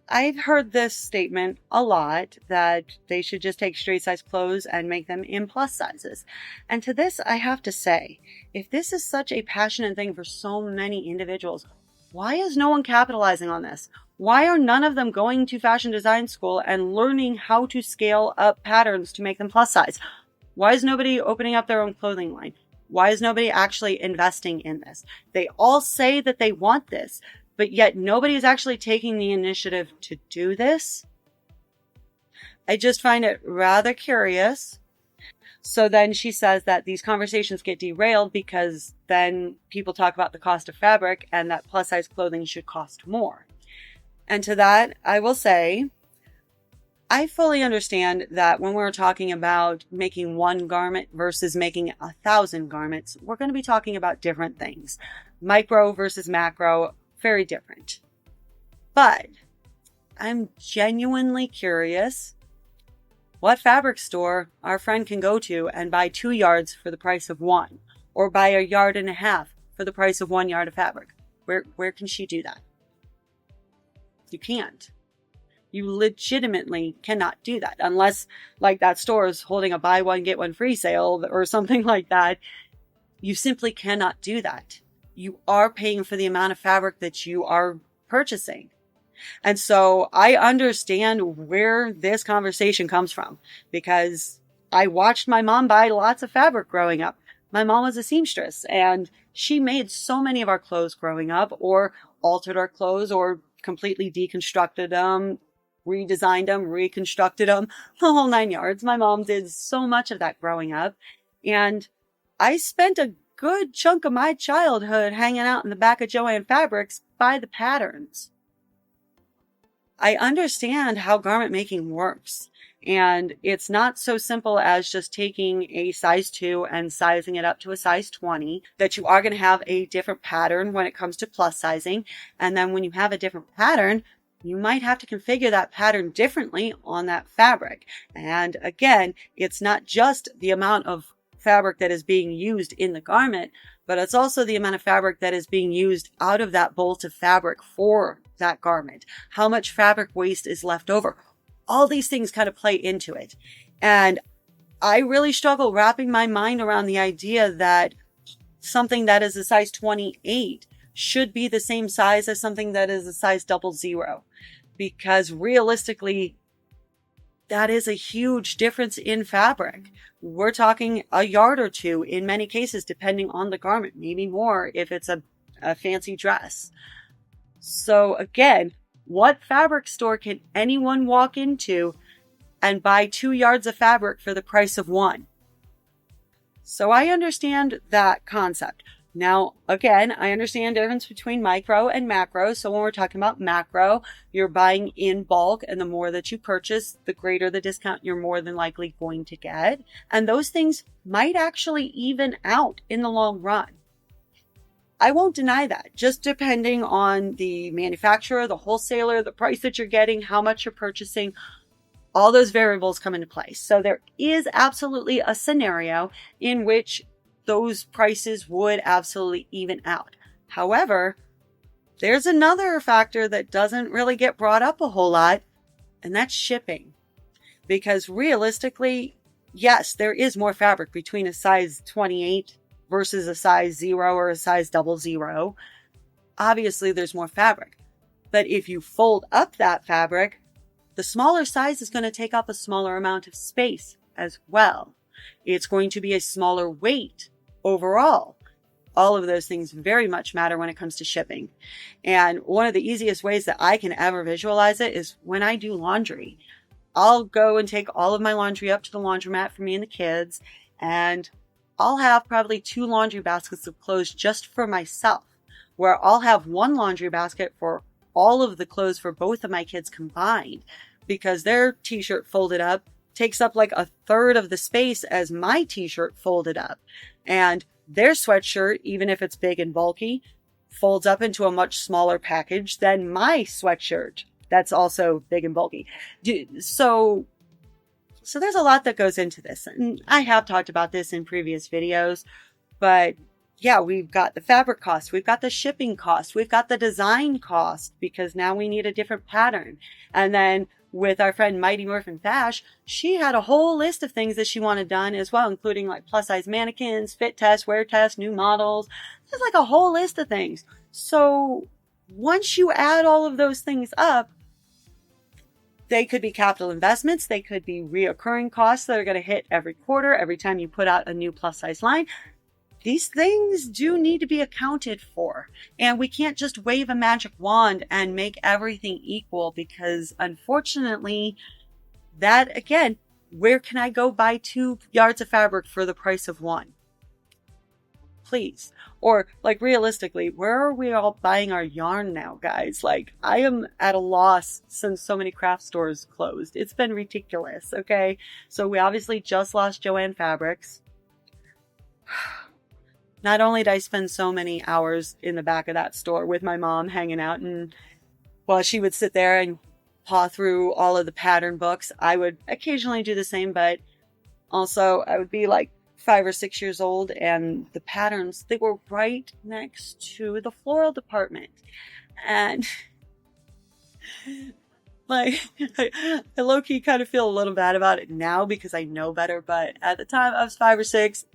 I've heard this statement a lot, that they should just take straight size clothes and make them in plus sizes. And to this, I have to say, if this is such a passionate thing for so many individuals, why is no one capitalizing on this? Why are none of them going to fashion design school and learning how to scale up patterns to make them plus size? Why is nobody opening up their own clothing line? Why is nobody actually investing in this? They all say that they want this, but yet nobody is actually taking the initiative to do this. I just find it rather curious. So then she says that these conversations get derailed because then people talk about the cost of fabric and that plus size clothing should cost more. And to that, I will say, I fully understand that when we're talking about making one garment versus making 1,000 garments, we're going to be talking about different things. Micro versus macro, very different. But I'm genuinely curious what fabric store our friend can go to and buy 2 yards for the price of 1, or buy 1.5 yards for the price of 1 yard of fabric. Where can she do that? You can't. You legitimately cannot do that unless, like, that store is holding a buy one get one free sale or something like that. You simply cannot do that. You are paying for the amount of fabric that you are purchasing. And so I understand where this conversation comes from, because I watched my mom buy lots of fabric growing up. My mom was a seamstress, and she made so many of our clothes growing up, or altered our clothes, or completely deconstructed them, redesigned them, reconstructed them, the whole 9 yards. My mom did so much of that growing up. And I spent a good chunk of my childhood hanging out in the back of Joann Fabrics by the patterns. I understand how garment making works. And it's not so simple as just taking a size 2 and sizing it up to a size 20, that you are going to have a different pattern when it comes to plus sizing. And then when you have a different pattern, you might have to configure that pattern differently on that fabric. And again, it's not just the amount of fabric that is being used in the garment, but it's also the amount of fabric that is being used out of that bolt of fabric for that garment. How much fabric waste is left over? All these things kind of play into it. And I really struggle wrapping my mind around the idea that something that is a size 28 should be the same size as something that is a size 00. Because realistically, that is a huge difference in fabric. We're talking 1 yard or 2 in many cases, depending on the garment, maybe more if it's a fancy dress. So again, what fabric store can anyone walk into and buy 2 yards of fabric for the price of 1? So I understand that concept. Now, again, I understand the difference between micro and macro. So when we're talking about macro, you're buying in bulk, and the more that you purchase, the greater the discount you're more than likely going to get. And those things might actually even out in the long run. I won't deny that, just depending on the manufacturer, the wholesaler, the price that you're getting, how much you're purchasing, all those variables come into play. So there is absolutely a scenario in which those prices would absolutely even out. However, there's another factor that doesn't really get brought up a whole lot, and that's shipping. Because realistically, yes, there is more fabric between a size 28 versus a size 0 or a size 00. Obviously, there's more fabric. But if you fold up that fabric, the smaller size is going to take up a smaller amount of space as well. It's going to be a smaller weight overall. All of those things very much matter when it comes to shipping. And one of the easiest ways that I can ever visualize it is when I do laundry. I'll go and take all of my laundry up to the laundromat for me and the kids, and I'll have probably 2 laundry baskets of clothes just for myself, where I'll have 1 laundry basket for all of the clothes for both of my kids combined, because their t-shirt folded up takes up like 1/3 of the space as my t-shirt folded up. And their sweatshirt, even if it's big and bulky, folds up into a much smaller package than my sweatshirt that's also big and bulky. So there's a lot that goes into this. And I have talked about this in previous videos, but yeah, we've got the fabric cost, we've got the shipping cost, we've got the design cost, because now we need a different pattern. And then with our friend Mighty Morphin Fash, she had a whole list of things that she wanted done as well, including like plus size mannequins, fit tests, wear tests, new models. There's like a whole list of things. So once you add all of those things up, they could be capital investments. They could be reoccurring costs that are going to hit every quarter, every time you put out a new plus size line. These things do need to be accounted for, and we can't just wave a magic wand and make everything equal, because unfortunately, that again, where can I go buy 2 yards of fabric for the price of 1? Please. Or like realistically, where are we all buying our yarn now, guys? Like, I am at a loss since so many craft stores closed. It's been ridiculous. Okay. So we obviously just lost Joann Fabrics. Not only did I spend so many hours in the back of that store with my mom hanging out, and while she would sit there and paw through all of the pattern books, I would occasionally do the same, but also I would be like 5 or 6 years old, and the patterns, they were right next to the floral department. And like, I low-key kind of feel a little bad about it now because I know better, but at the time I was 5 or 6,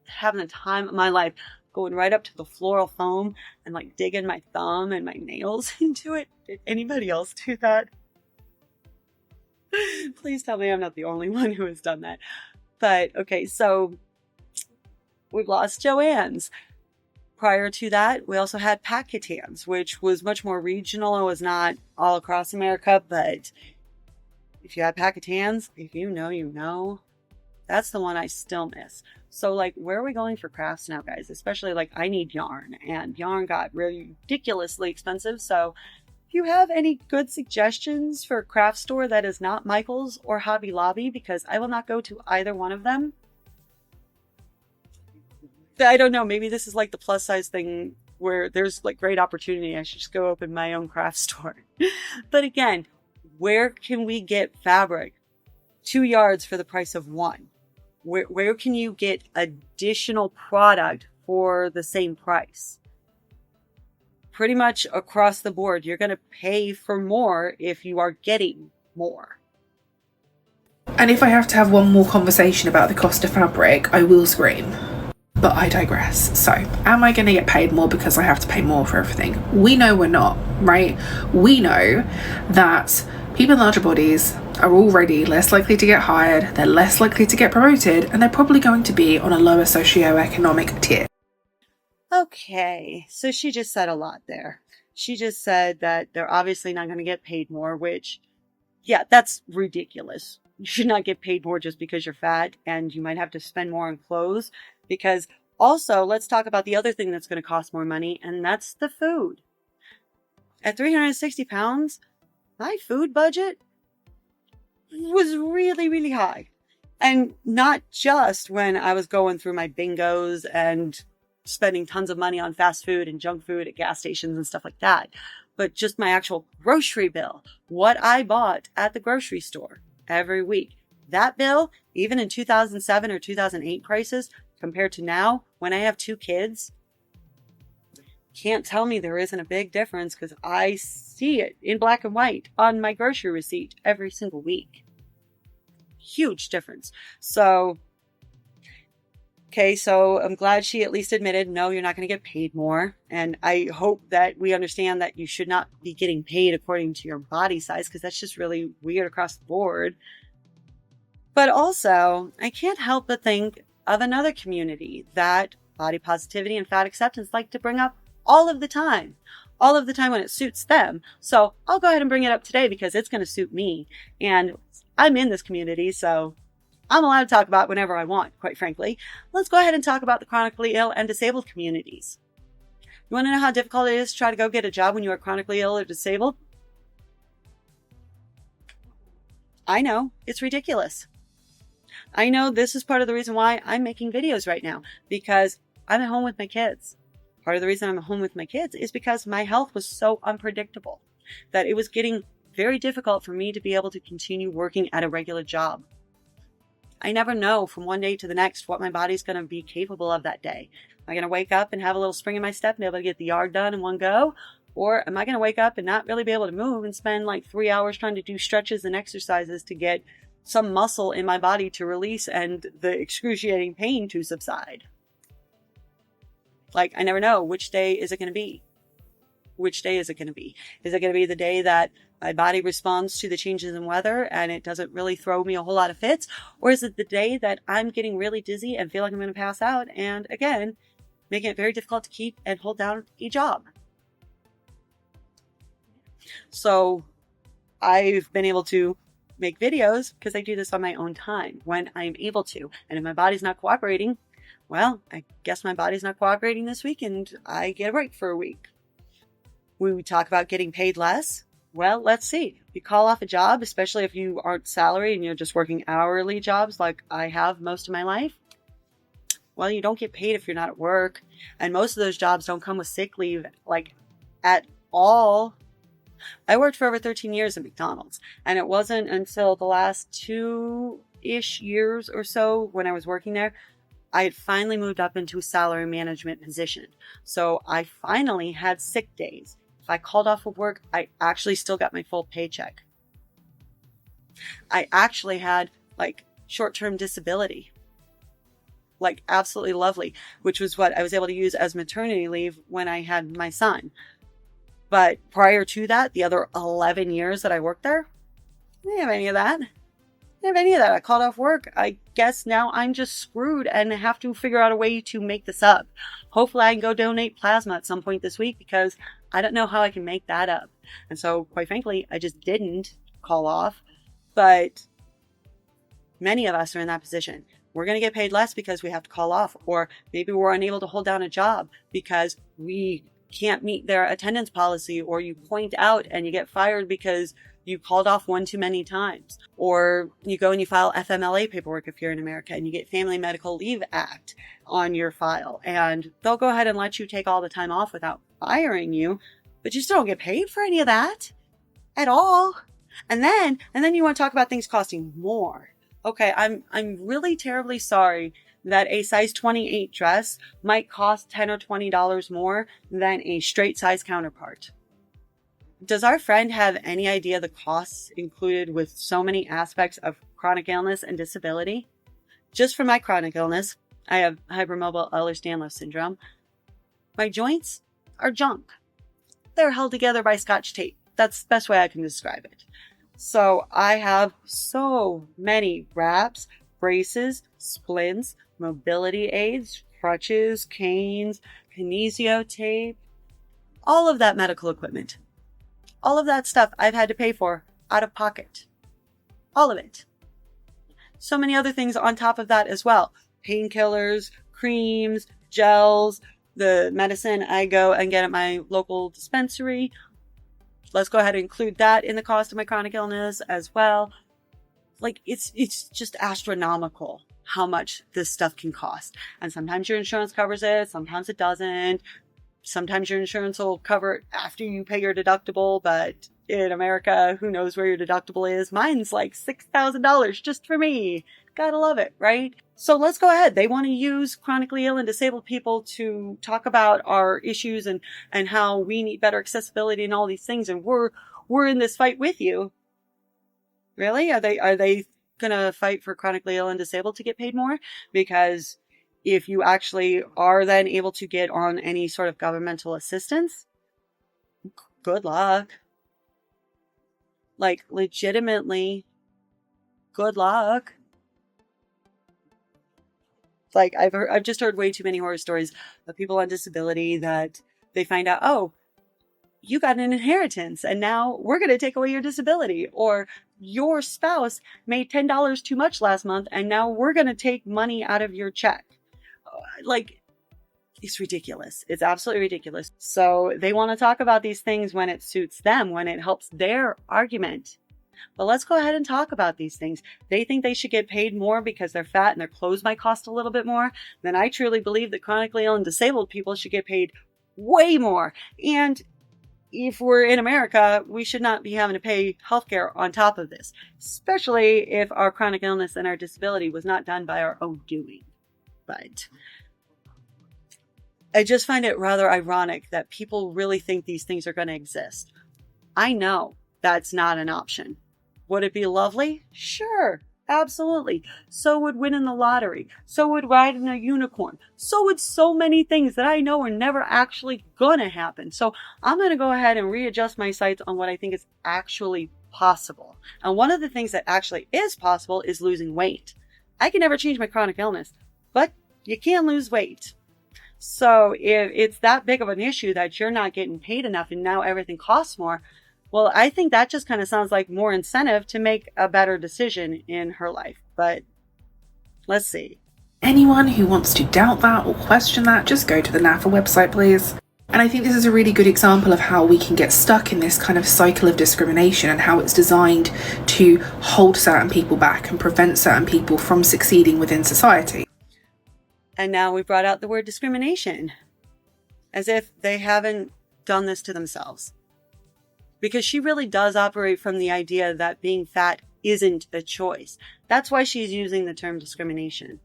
having the time of my life, going right up to the floral foam and like digging my thumb and my nails into it. Did anybody else do that? Please tell me I'm not the only one who has done that. But okay, so we've lost Joann's. Prior to that, we also had Packetans, which was much more regional. It was not all across America, but if you had Packetans, if you know, you know. That's the one I still miss. So like, where are we going for crafts now, guys? Especially like, I need yarn, and yarn got really ridiculously expensive. So if you have any good suggestions for a craft store that is not Michael's or Hobby Lobby, because I will not go to either one of them. I don't know. Maybe this is like the plus size thing where there's like great opportunity. I should just go open my own craft store. But again, where can we get fabric? 2 yards for the price of 1. Where can you get additional product for the same price? Pretty much across the board, you're going to pay for more if you are getting more. And if I have to have one more conversation about the cost of fabric, I will scream. But I digress. So, am I going to get paid more because I have to pay more for everything? We know we're not, right? We know that people in larger bodies are already less likely to get hired, they're less likely to get promoted, and they're probably going to be on a lower socioeconomic tier. Okay, so she just said a lot there. She just said that they're obviously not going to get paid more, which, yeah, that's ridiculous. You should not get paid more just because you're fat, and you might have to spend more on clothes. Because also, let's talk about the other thing that's going to cost more money, and that's the food. At 360 pounds, my food budget was really, really high. And not just when I was going through my bingos and spending tons of money on fast food and junk food at gas stations and stuff like that, but just my actual grocery bill, what I bought at the grocery store every week. That bill, even in 2007 or 2008 prices, compared to now, when I have 2 kids, can't tell me there isn't a big difference, because I see it in black and white on my grocery receipt every single week. Huge difference. So, okay, so I'm glad she at least admitted, no, you're not going to get paid more. And I hope that we understand that you should not be getting paid according to your body size, because that's just really weird across the board. But also, I can't help but think of another community that body positivity and fat acceptance like to bring up all of the time when it suits them. So I'll go ahead and bring it up today because it's going to suit me. And I'm in this community, so I'm allowed to talk about whenever I want, quite frankly. Let's go ahead and talk about the chronically ill and disabled communities. You want to know how difficult it is to try to go get a job when you are chronically ill or disabled? I know, it's ridiculous. I know this is part of the reason why I'm making videos right now, because I'm at home with my kids. Part of the reason I'm at home with my kids is because my health was so unpredictable that it was getting very difficult for me to be able to continue working at a regular job. I never know from one day to the next what my body's going to be capable of that day. Am I going to wake up and have a little spring in my step and be able to get the yard done in one go? Or am I going to wake up and not really be able to move and spend like 3 hours trying to do stretches and exercises to get some muscle in my body to release and the excruciating pain to subside? Like, I never know. Which day is it going to be? Which day is it going to be? Is it going to be the day that my body responds to the changes in weather and it doesn't really throw me a whole lot of fits? Or is it the day that I'm getting really dizzy and feel like I'm going to pass out, and again, making it very difficult to keep and hold down a job? So I've been able to make videos because I do this on my own time when I'm able to. And if my body's not cooperating, well, I guess my body's not cooperating this week and I get a break for a week. We talk about getting paid less. Well, let's see. If you call off a job, especially if you aren't salaried and you're just working hourly jobs like I have most of my life, well, you don't get paid if you're not at work. And most of those jobs don't come with sick leave, like, at all. I worked for over 13 years at McDonald's, and it wasn't until the last 2-ish years or so when I was working there, I had finally moved up into a salary management position. So I finally had sick days. If I called off of work, I actually still got my full paycheck. I actually had like short-term disability. Like absolutely lovely, which was what I was able to use as maternity leave when I had my son. But prior to that, the other 11 years that I worked there, I didn't have any of that. I called off work. I guess now I'm just screwed and have to figure out a way to make this up. Hopefully I can go donate plasma at some point this week because I don't know how I can make that up. And so, quite frankly, I just didn't call off. But many of us are in that position. We're going to get paid less because we have to call off, or maybe we're unable to hold down a job because we can't meet their attendance policy, or you point out and you get fired because you called off one too many times, or you go and you file FMLA paperwork if you're in America and you get Family Medical Leave Act on your file, and they'll go ahead and let you take all the time off without firing you, but you still don't get paid for any of that at all. And then you want to talk about things costing more. Okay, I'm really terribly sorry that a size 28 dress might cost $10 or $20 more than a straight size counterpart. Does our friend have any idea the costs included with so many aspects of chronic illness and disability? Just for my chronic illness, I have hypermobile Ehlers-Danlos syndrome. My joints are junk. They're held together by Scotch tape. That's the best way I can describe it. So I have so many wraps, braces, splints, mobility aids, crutches, canes, kinesio tape, all of that medical equipment. All of that stuff I've had to pay for out of pocket. All of it. So many other things on top of that as well. Painkillers, creams, gels, the medicine I go and get at my local dispensary. Let's go ahead and include that in the cost of my chronic illness as well. Like, it's just astronomical how much this stuff can cost. And sometimes your insurance covers it, sometimes it doesn't. Sometimes your insurance will cover it after you pay your deductible, but in America, who knows where your deductible is? Mine's like $6,000 just for me. Gotta love it, right? So let's go ahead. They want to use chronically ill and disabled people to talk about our issues and how we need better accessibility and all these things. And we're in this fight with you. Really? Are they going to fight for chronically ill and disabled to get paid more? Because if you actually are then able to get on any sort of governmental assistance, good luck. Like, legitimately, good luck. Like, I've just heard way too many horror stories of people on disability that they find out, oh, you got an inheritance and now we're going to take away your disability. Or your spouse made $10 too much last month and now we're going to take money out of your check. Like, it's ridiculous. It's absolutely ridiculous. So they want to talk about these things when it suits them, when it helps their argument. But let's go ahead and talk about these things. They think they should get paid more because they're fat and their clothes might cost a little bit more. Then I truly believe that chronically ill and disabled people should get paid way more. And if we're in America, we should not be having to pay healthcare on top of this, especially if our chronic illness and our disability was not done by our own doing. But I just find it rather ironic that people really think these things are going to exist. I know that's not an option. Would it be lovely? Sure, absolutely. So would winning the lottery. So would riding a unicorn. So would so many things that I know are never actually going to happen. So I'm going to go ahead and readjust my sights on what I think is actually possible. And one of the things that actually is possible is losing weight. I can never change my chronic illness, but you can lose weight. So if it's that big of an issue that you're not getting paid enough and now everything costs more, well, I think that just kind of sounds like more incentive to make a better decision in her life. But let's see. Anyone who wants to doubt that or question that, just go to the NAFA website, please. And I think this is a really good example of how we can get stuck in this kind of cycle of discrimination and how it's designed to hold certain people back and prevent certain people from succeeding within society. And now we brought out the word discrimination, as if they haven't done this to themselves. Because she really does operate from the idea that being fat isn't a choice. That's why she's using the term discrimination.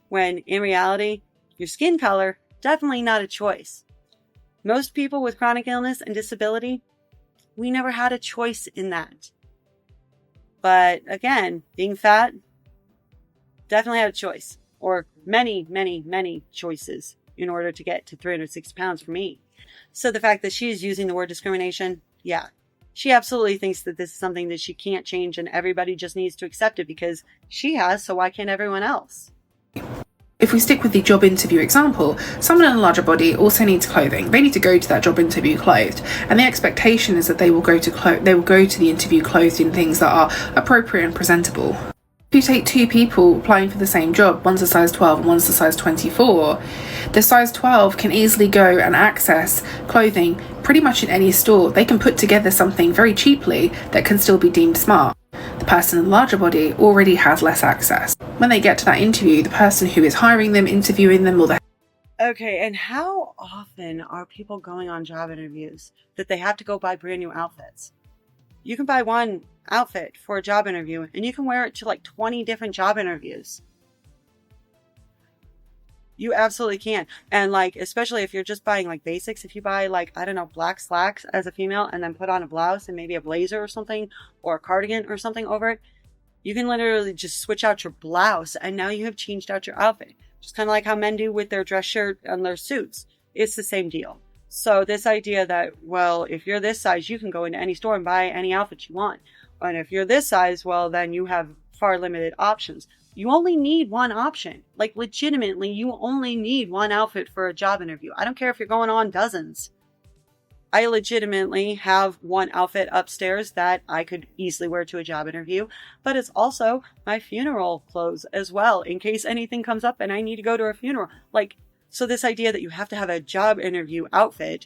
When in reality, your skin color, definitely not a choice. Most people with chronic illness and disability, we never had a choice in that. But again, being fat, definitely had a choice. Or many, many, many choices in order to get to 360 pounds for me. So the fact that she is using the word discrimination, yeah, she absolutely thinks that this is something that she can't change and everybody just needs to accept it because she has, so why can't everyone else? If we stick with the job interview example, someone in a larger body also needs clothing. They need to go to that job interview clothed, and the expectation is that they will go to the interview clothed in things that are appropriate and presentable. If you take two people applying for the same job, one's a size 12 and one's a size 24, the size 12 can easily go and access clothing pretty much in any store. They can put together something very cheaply that can still be deemed smart. The person in the larger body already has less access. When they get to that interview, the person who is hiring them, interviewing them, Okay, and how often are people going on job interviews that they have to go buy brand new outfits? You can buy one outfit for a job interview and you can wear it to like 20 different job interviews. You absolutely can. And like, especially if you're just buying like basics, if you buy like, I don't know, black slacks as a female and then put on a blouse and maybe a blazer or something or a cardigan or something over it, you can literally just switch out your blouse and now you have changed out your outfit. Just kind of like how men do with their dress shirt and their suits. It's the same deal. So this idea that, well, if you're this size, you can go into any store and buy any outfit you want. And if you're this size, well, then you have far limited options. You only need one option. Like legitimately, you only need one outfit for a job interview. I don't care if you're going on dozens. I legitimately have one outfit upstairs that I could easily wear to a job interview, but it's also my funeral clothes as well, in case anything comes up and I need to go to a funeral. Like, so this idea that you have to have a job interview outfit,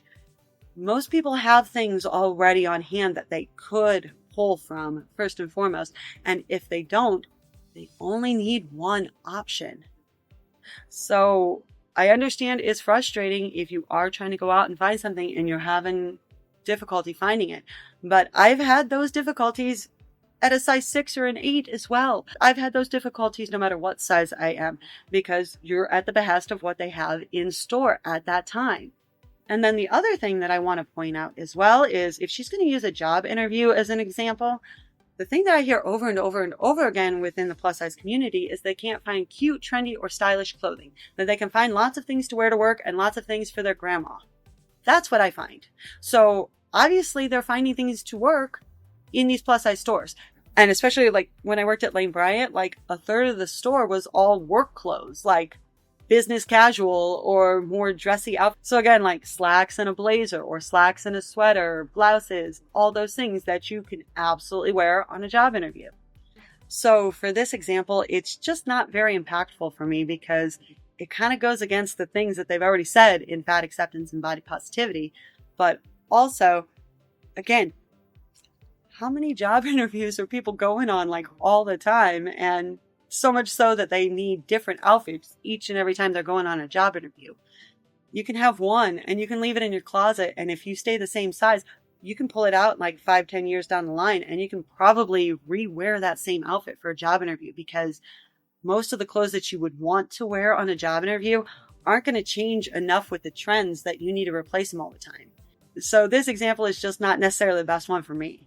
most people have things already on hand that they could pull from, first and foremost. And if they don't, they only need one option. So I understand it's frustrating if you are trying to go out and find something and you're having difficulty finding it. But I've had those difficulties at a size 6 or an 8 as well. I've had those difficulties no matter what size I am, because you're at the behest of what they have in store at that time. And then the other thing that I want to point out as well is if she's going to use a job interview as an example, the thing that I hear over and over and over again within the plus size community is they can't find cute, trendy, or stylish clothing. That they can find lots of things to wear to work and lots of things for their grandma. That's what I find. So obviously they're finding things to work in these plus size stores. And especially like when I worked at Lane Bryant, like a third of the store was all work clothes, like business casual or more dressy outfits. So again, like slacks and a blazer or slacks and a sweater, blouses, all those things that you can absolutely wear on a job interview. So for this example, it's just not very impactful for me because it kind of goes against the things that they've already said in fat acceptance and body positivity. But also, again, how many job interviews are people going on like all the time? And so much so that they need different outfits each and every time they're going on a job interview. You can have one and you can leave it in your closet. And if you stay the same size, you can pull it out like 5-10 years down the line and you can probably re-wear that same outfit for a job interview, because most of the clothes that you would want to wear on a job interview aren't going to change enough with the trends that you need to replace them all the time. So this example is just not necessarily the best one for me.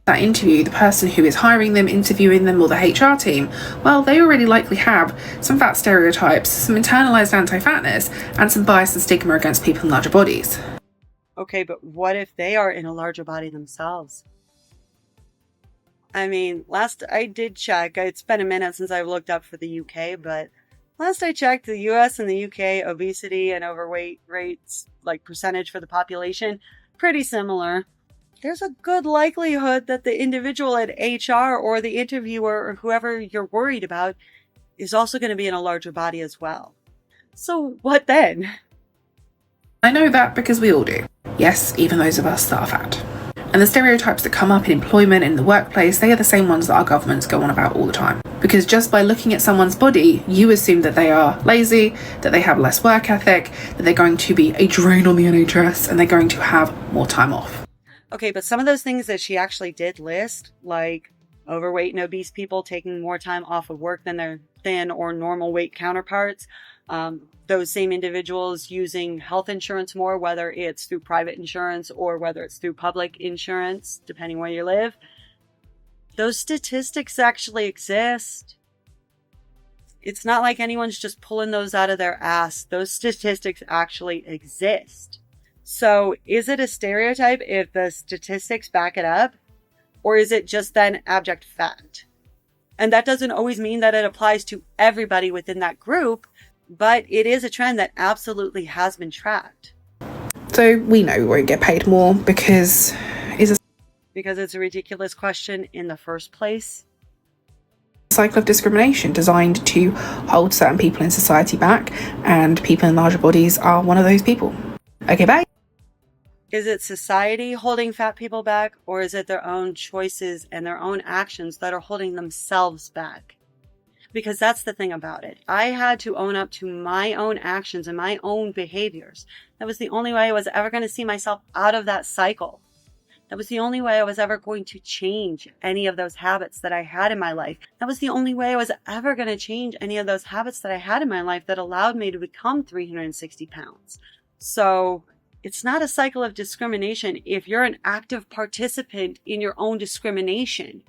That interview, the person who is hiring them, interviewing them, or the HR team, well, they already likely have some fat stereotypes, some internalized anti-fatness, and some bias and stigma against people in larger bodies. Okay, but what if they are in a larger body themselves? I mean, last I did check, it's been a minute since I've looked up for the UK, but last I checked, the US and the UK obesity and overweight rates, like percentage for the population, pretty similar. There's a good likelihood that the individual at HR or the interviewer or whoever you're worried about is also going to be in a larger body as well. So what then? I know that because we all do. Yes, even those of us that are fat. And the stereotypes that come up in employment and in the workplace, they are the same ones that our governments go on about all the time. Because just by looking at someone's body, you assume that they are lazy, that they have less work ethic, that they're going to be a drain on the NHS, and they're going to have more time off. Okay, but some of those things that she actually did list, like overweight and obese people taking more time off of work than their thin or normal weight counterparts, those same individuals using health insurance more, whether it's through private insurance or whether it's through public insurance, depending where you live. Those statistics actually exist. It's not like anyone's just pulling those out of their ass. Those statistics actually exist. So is it a stereotype if the statistics back it up? Or is it just then abject fact? And that doesn't always mean that it applies to everybody within that group, but it is a trend that absolutely has been tracked. So we know we won't get paid more because it's a ridiculous question in the first place. Cycle of discrimination designed to hold certain people in society back, and people in larger bodies are one of those people. Okay, bye. Is it society holding fat people back, or is it their own choices and their own actions that are holding themselves back? Because that's the thing about it. I had to own up to my own actions and my own behaviors. That was the only way I was ever going to see myself out of that cycle. That was the only way I was ever going to change any of those habits that I had in my life. That was the only way I was ever going to change any of those habits that I had in my life that allowed me to become 360 pounds. So it's not a cycle of discrimination if you're an active participant in your own discrimination.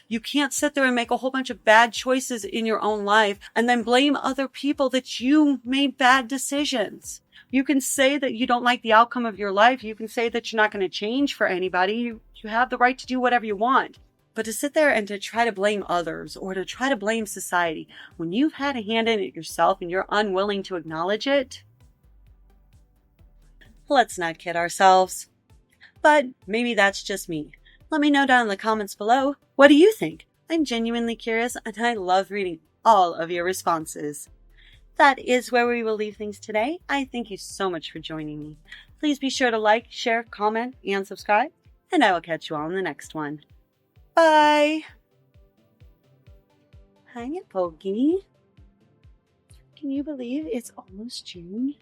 You can't sit there and make a whole bunch of bad choices in your own life and then blame other people that you made bad decisions. You can say that you don't like the outcome of your life. You can say that you're not going to change for anybody. You have the right to do whatever you want. But to sit there and to try to blame others or to try to blame society when you've had a hand in it yourself and you're unwilling to acknowledge it, let's not kid ourselves. But maybe that's just me. Let me know down in the comments below. What do you think? I'm genuinely curious and I love reading all of your responses. That is where we will leave things today. I thank you so much for joining me. Please be sure to like, share, comment, and subscribe. And I will catch you all in the next one. Bye! Hiya, Pokey. Can you believe it's almost June?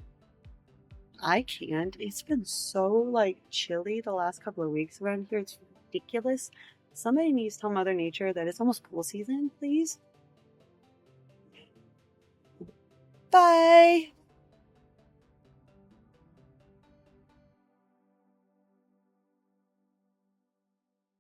I can't. It's been so, chilly the last couple of weeks around here. It's ridiculous. Somebody needs to tell Mother Nature that it's almost pool season, please. Bye!